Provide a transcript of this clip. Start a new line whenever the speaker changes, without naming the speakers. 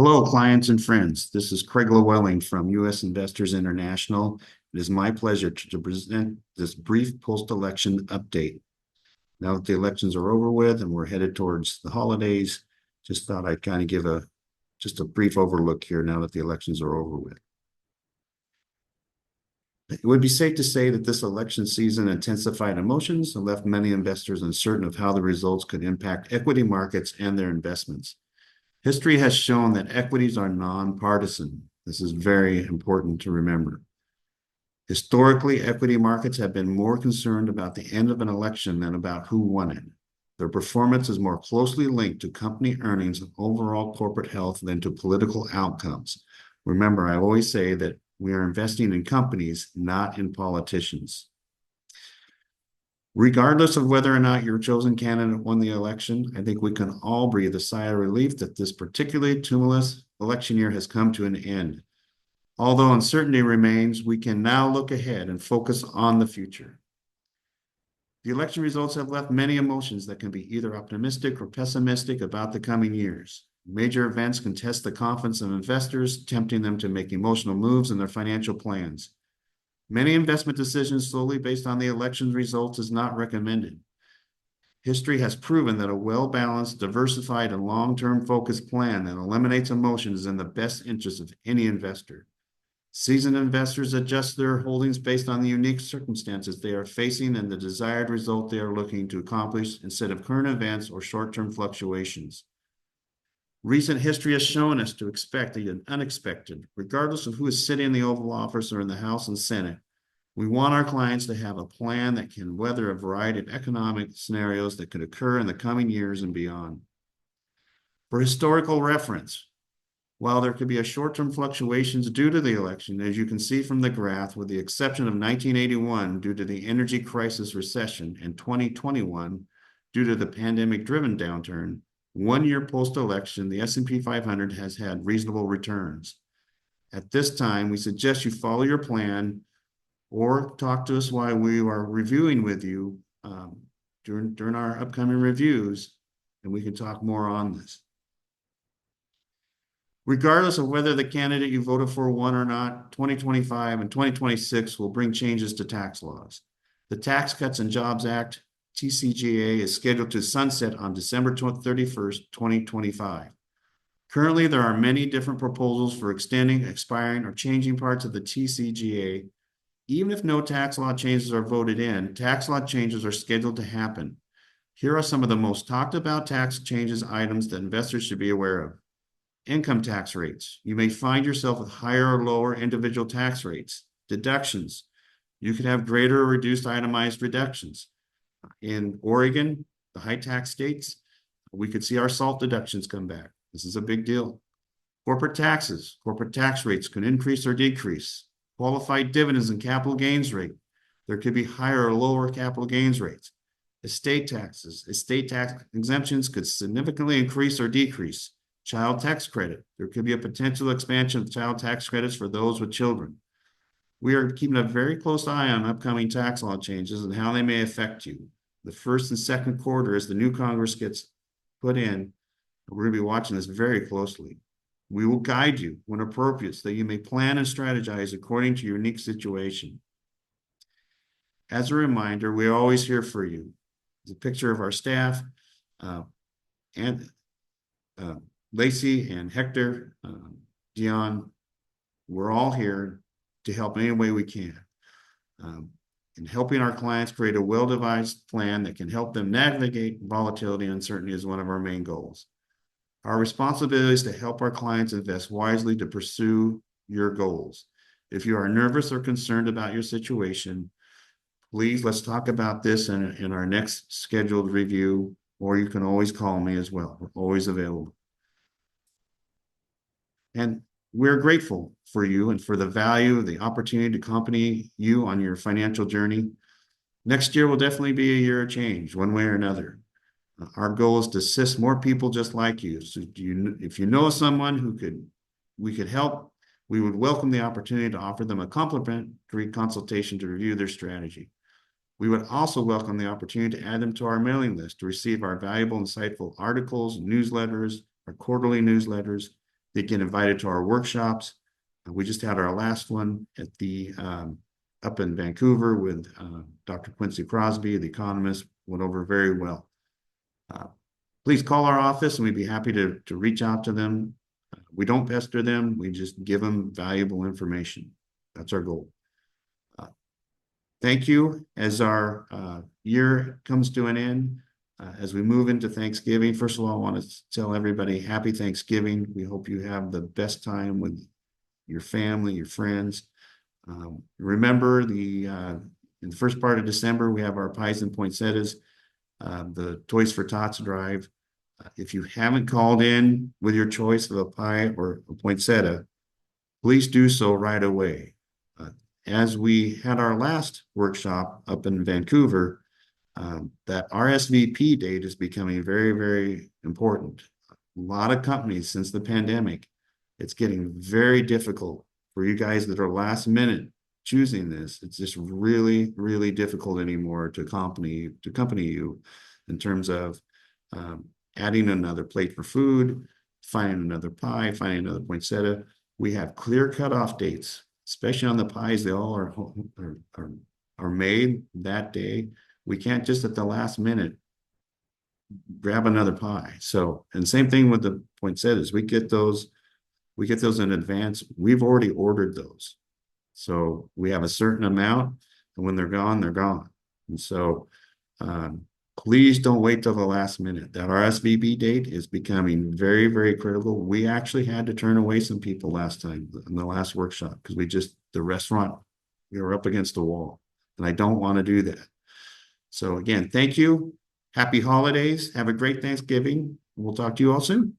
Hello, clients and friends. This is Craig Lewelling from U.S. Investors International. It is my pleasure to present this brief post-election update. Now that the elections are over with and we're headed towards the holidays, just thought I'd kind of give just a brief overlook here now that the elections are over with. It would be safe to say that this election season intensified emotions and left many investors uncertain of how the results could impact equity markets and their investments. History has shown that equities are nonpartisan. This is very important to remember. Historically, equity markets have been more concerned about the end of an election than about who won it. Their performance is more closely linked to company earnings and overall corporate health than to political outcomes. Remember, I always say that we are investing in companies, not in politicians. Regardless of whether or not your chosen candidate won the election, I think we can all breathe a sigh of relief that this particularly tumultuous election year has come to an end. Although uncertainty remains, we can now look ahead and focus on the future. The election results have left many emotions that can be either optimistic or pessimistic about the coming years. Major events can test the confidence of investors, tempting them to make emotional moves in their financial plans. Many investment decisions solely based on the election results is not recommended. History has proven that a well-balanced, diversified, and long-term focused plan that eliminates emotion is in the best interest of any investor. Seasoned investors adjust their holdings based on the unique circumstances they are facing and the desired result they are looking to accomplish instead of current events or short-term fluctuations. Recent history has shown us to expect the unexpected, regardless of who is sitting in the Oval Office or in the House and Senate. We want our clients to have a plan that can weather a variety of economic scenarios that could occur in the coming years and beyond. For historical reference, while there could be short-term fluctuations due to the election, as you can see from the graph, with the exception of 1981 due to the energy crisis recession and 2021 due to the pandemic-driven downturn, 1 year post-election, the S&P 500 has had reasonable returns. At this time, we suggest you follow your plan or talk to us while we are reviewing with you during our upcoming reviews, and we can talk more on this. Regardless of whether the candidate you voted for won or not, 2025 and 2026 will bring changes to tax laws. The Tax Cuts and Jobs Act, TCJA, is scheduled to sunset on December 31st, 2025. Currently, there are many different proposals for extending, expiring, or changing parts of the TCJA. Even if no tax law changes are voted in, tax law changes are scheduled to happen. Here are some of the most talked about tax changes items that investors should be aware of. Income tax rates. You may find yourself with higher or lower individual tax rates. Deductions. You could have greater or reduced itemized reductions. In Oregon, the high tax states, we could see our SALT deductions come back. This is a big deal. Corporate taxes. Corporate tax rates can increase or decrease. Qualified dividends and capital gains rate. There could be higher or lower capital gains rates. Estate taxes. Estate tax exemptions could significantly increase or decrease. Child tax credit. There could be a potential expansion of child tax credits for those with children. We are keeping a very close eye on upcoming tax law changes and how they may affect you. The first and second quarter, as the new Congress gets put in, we're going to be watching this very closely. We will guide you when appropriate so that you may plan and strategize according to your unique situation. As a reminder, we're always here for you. There's a picture of our staff, and Lacey and Hector, Dion. We're all here to help any way we can. In helping our clients create a well-devised plan that can help them navigate volatility and uncertainty is one of our main goals. Our responsibility is to help our clients invest wisely to pursue your goals. If you are nervous or concerned about your situation, please let's talk about this in our next scheduled review, or you can always call me as well. We're always available. And we're grateful for you and for the value, the opportunity to accompany you on your financial journey. Next year will definitely be a year of change, one way or another. Our goal is to assist more people just like you. So if you know someone who we could help, we would welcome the opportunity to offer them a complimentary consultation to review their strategy. We would also welcome the opportunity to add them to our mailing list to receive our valuable, insightful articles, newsletters, our quarterly newsletters, They get invited to our workshops. We just had our last one at the up in Vancouver with Dr. Quincy Crosby, the economist, went over very well. Please call our office and we'd be happy to reach out to them. We don't pester them. We just give them valuable information. That's our goal. Thank you. As our year comes to an end, as we move into Thanksgiving, first of all, I want to tell everybody happy Thanksgiving. We hope you have the best time with your family, your friends. Remember, in the first part of December, we have our pies and poinsettias, the Toys for Tots drive. If you haven't called in with your choice of a pie or a poinsettia, please do so right away. As we had our last workshop up in Vancouver, that RSVP date is becoming very, very important. A lot of companies since the pandemic, it's getting very difficult for you guys that are last minute choosing this. It's just really, really difficult anymore to accompany you in terms of adding another plate for food, finding another pie, finding another poinsettia. We have clear cutoff dates, especially on the pies. They all are made that day. We can't just at the last minute grab another pie. So, and same thing with the poinsettias. We get those in advance. We've already ordered those. So we have a certain amount, and when they're gone, they're gone. And so please don't wait till the last minute. That RSVP date is becoming very, very critical. We actually had to turn away some people last time in the last workshop because the restaurant, we were up against the wall. And I don't want to do that. So again, thank you. Happy holidays. Have a great Thanksgiving. We'll talk to you all soon.